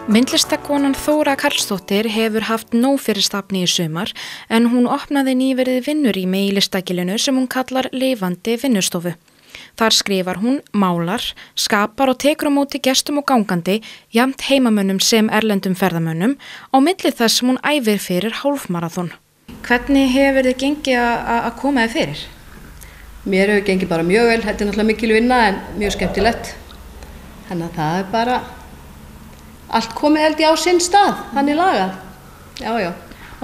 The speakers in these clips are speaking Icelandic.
Myndlistakonan Þóra Karlsdóttir hefur haft nóg fyrir stafni í sumar en hún opnaði nýverið vinnurými í Listagilinu sem hún kallar lifandi vinnustofu. Þar skrifar hún, málar, skapar og tekur á móti gestum og gangandi, jafnt heimamönnum sem erlendum ferðamönnum, á milli þess sem hún æfir fyrir hálfmaraþon. Hvernig hefur þið gengið að koma þið fyrir? Mér hefur gengið bara mjög vel, þetta náttúrulega mikil vinna en mjög skemmtilegt. Þannig að það bara allt komið held ég á sinn stað, þannig lagað. Já.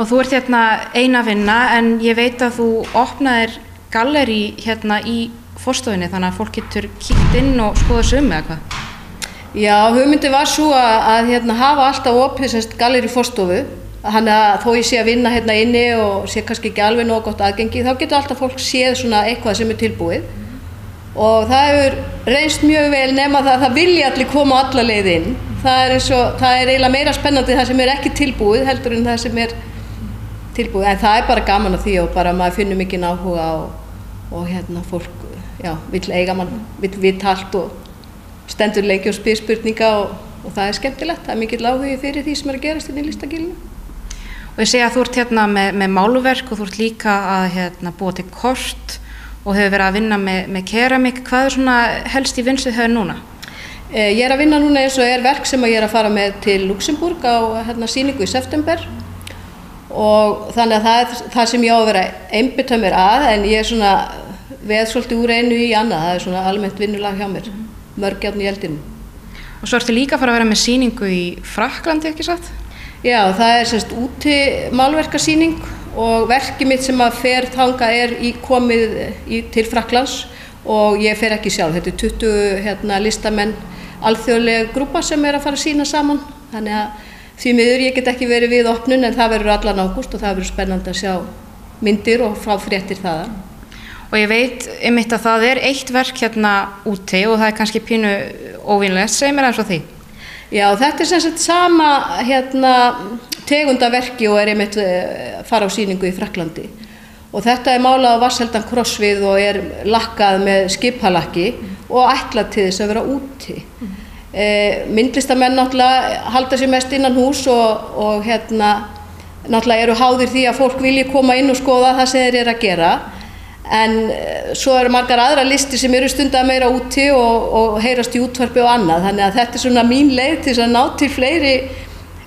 Og þú ert hérna eina vinna en ég veit að þú opnaðir gallerí hérna í forstofunni þannig að fólk getur kíkt inn og skoða sig eða hvað? Já, hugmyndin var svo að hafa alltaf opið gallerí forstofu. Þannig að þó ég sé að vinna hérna inni og sé kannski ekki alveg nóg gott aðgengi, þá getur alltaf fólk séð svona eitthvað sem tilbúið. Og það hefur reynst mjög vel nema það vilja allir koma alla leið inn. Það er eiginlega meira spennandi það sem ekki tilbúið heldur en það sem tilbúið. En það bara gaman af því og bara maður finnur mikinn áhuga og fólk vill eiga mann, vill vita allt og stendur lengi og spyr spurninga og það er skemmtilegt. Það er mikill áhugi fyrir því sem að gerast inn í Listagilinu. Og ég segi að þú ert hérna með málverk og þú ert líka að búa til kort og hefur verið að vinna með keramík. Hvað er svona helst í vinnslu höfðu núna? Ég er að vinna núna eins og verk sem ég er að fara með til Luxemburg á sýningu í september og þannig að það er það sem ég á að vera einbeita mér að en ég er veð svolítið úr einu í annað, það er svona almennt vinnulag hjá mér, mörg járn í eldinu. Og svo ertu líka að fara að vera með sýningu í Frakklandi, ekki satt? Já, það er úti málverkasýning og verkið mitt sem að fer þangað komið til Frakklands og ég fer ekki sjálf, þetta er 20 listamenn, alþjóðleg grúpa sem að fara að sýna saman, þannig að því miður ég get ekki verið við opnun en það verður allan ágúst og það verður spennandi að sjá myndir og frá fréttir þaðan. Og ég veit einmitt að það er eitt verk hérna úti og það er kannski pínu óvinlegt, segir mér eins og því. Já, þetta er sama tegundaverki og einmitt fara á sýningu í Frakklandi. Og þetta er málað á vatnsheldan kross við og lakkað með skipalakki og ætlað til þess að vera úti. Myndlistamenn náttúrulega halda sér mest innan hús og náttúrulega eru háðir því að fólk vilji koma inn og skoða það sem þeir eru að gera. En svo eru margar aðra listir sem eru stundum meira úti og heyrast í útvarpi og annað. Þannig að þetta er svona mín leið til þess að ná til fleiri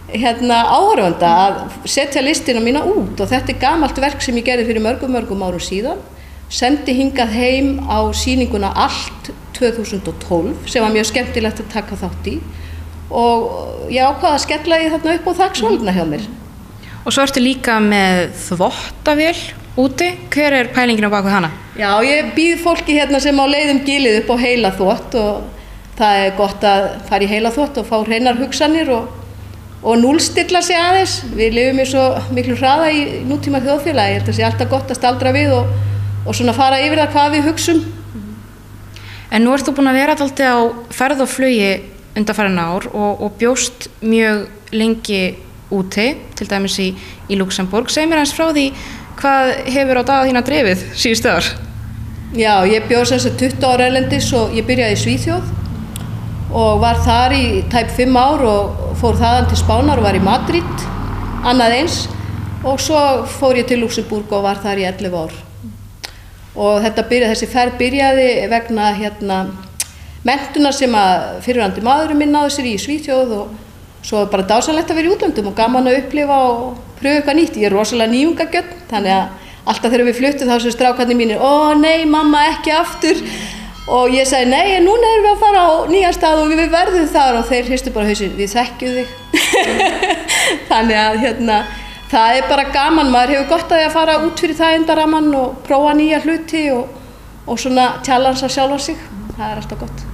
áhorfenda að setja listina mína út og þetta er gamalt verk sem ég gerði fyrir mörgum árum síðan. Sendi hingað heim á sýninguna Allt 2012 sem var mjög skemmtilegt að taka þátt í og ég ákvað að skella ég þarna upp á þaksvöldina hjá mér. Og svo ertu líka með þvottavél úti. Hver er pælingin á baku hana? Já, ég býð fólki sem á leiðum gilið upp á heilaþvott og það er gott að fara í heilaþvott og fá hreinar hugsanir og núllstilla sig aðeins. Við lifum í svo miklu hraða í nútíma þjóðfélagi. Ég held að það sé alltaf gott að staldra við og svona fara yfir það hvað við hugsum. En nú ert þú búin að vera dálítið á ferð og flugi undanfarin ár og bjóst mjög lengi úti, til dæmis í Luxemburg. Segð mér aðeins frá því hvað hefur á daga þína drifið síðustu ár? Já, ég bjó 20 ára erlendis og ég byrjaði í Svíþjóð og var þar í tæp 5 ár og fór þaðan til Spánar og var í Madrid, annað eins og svo fór ég til Luxemburg og var þar í 11 ár. Og þessi ferð byrjaði vegna menntunar sem að fyrrverandi maðurinn minn náði sér í Svíþjóð og svo bara dásamlegt að vera í útlöndum og gaman að upplifa og pröfa eitthvað nýtt. Ég er rosalega nýjungagjörn, þannig að alltaf þegar við fluttum þá sem strákarnir mínir, ó nei mamma ekki aftur og ég sagði nei, núna erum við að fara á nýjan stað og við verðum þar og þeir hristu bara hausinn, við þekkjum þig. Þannig að það er bara gaman, maður hefur gott að fara út fyrir það endaramann og prófa nýja hluti og svona challengea sjálfa sig, það er alltaf gott.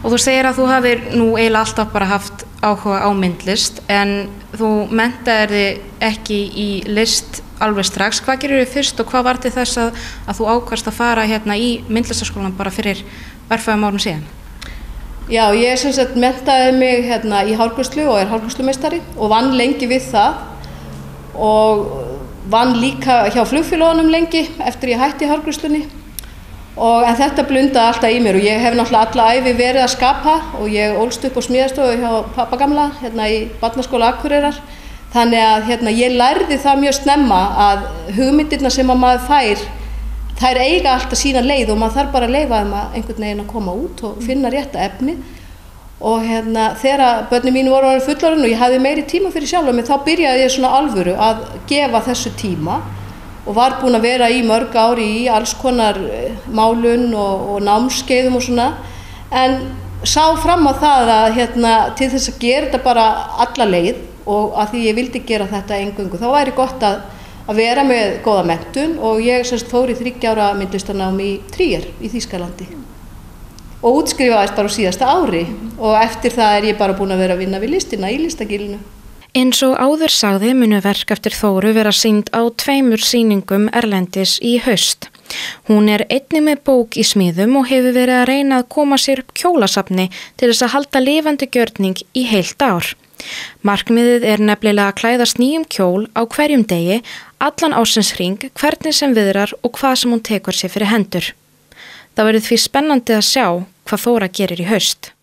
Og þú segir að þú hafir nú eiginlega alltaf bara haft áhuga á myndlist en þú menntaðir þig ekki í list alveg strax. Hvað gerir þið fyrst og hvað var til þess að þú ákvaðst að fara í myndlistaskólann bara fyrir örfáum árum síðan? Já, ég menntaði mig í hárgreiðslu og er hárgreiðslumeistari og vann lengi við það og vann líka hjá flugfélögunum lengi eftir ég hætti hárgreiðslunni En þetta blundaði alltaf í mér og ég hef náttúrulega alla ævi verið að skapa og ég ólst upp á smíðastofu hjá pappa gamla hérna í Barnaskóla Akureyrar. Þannig að ég lærði það mjög snemma að hugmyndirnar sem að maður fær, þær eiga alltaf sína leið og maður þarf bara að leyfa þeim að einhvern veginn að koma út og finna rétta efni. Og þegar börnin mín voru orðin fullorðin og ég hafði meiri tíma fyrir sjálfa mig, þá byrjaði ég svona alvöru að gefa þessu tíma. Og var búin að vera í mörg ári í alls konar málun og námskeiðum og svona, en sá fram á það að til þess að gera þetta bara alla leið og að því ég vildi gera þetta eingöngu, þá væri gott að vera með góða menntun og ég fór í 3 ára myndlistarnám í Trier í Þýskalandi og útskrifaðist bara á síðasta ári og eftir það er ég bara búin að vera að vinna við listina í Listagilinu. Eins og áður sagði munu verk eftir Þóru vera sýnd á 2 sýningum erlendis í haust. Hún er einnig með bók í smíðum og hefur verið að reyna að koma sér upp kjólasafni til þess að halda lifandi gjörning í heilt ár. Markmiðið er nefnilega að klæðast nýjum kjól á hverjum degi, allan ársins hring, hvernig sem viðrar og hvað sem hún tekur sér fyrir hendur. Það verður því spennandi að sjá hvað Þóra gerir í haust.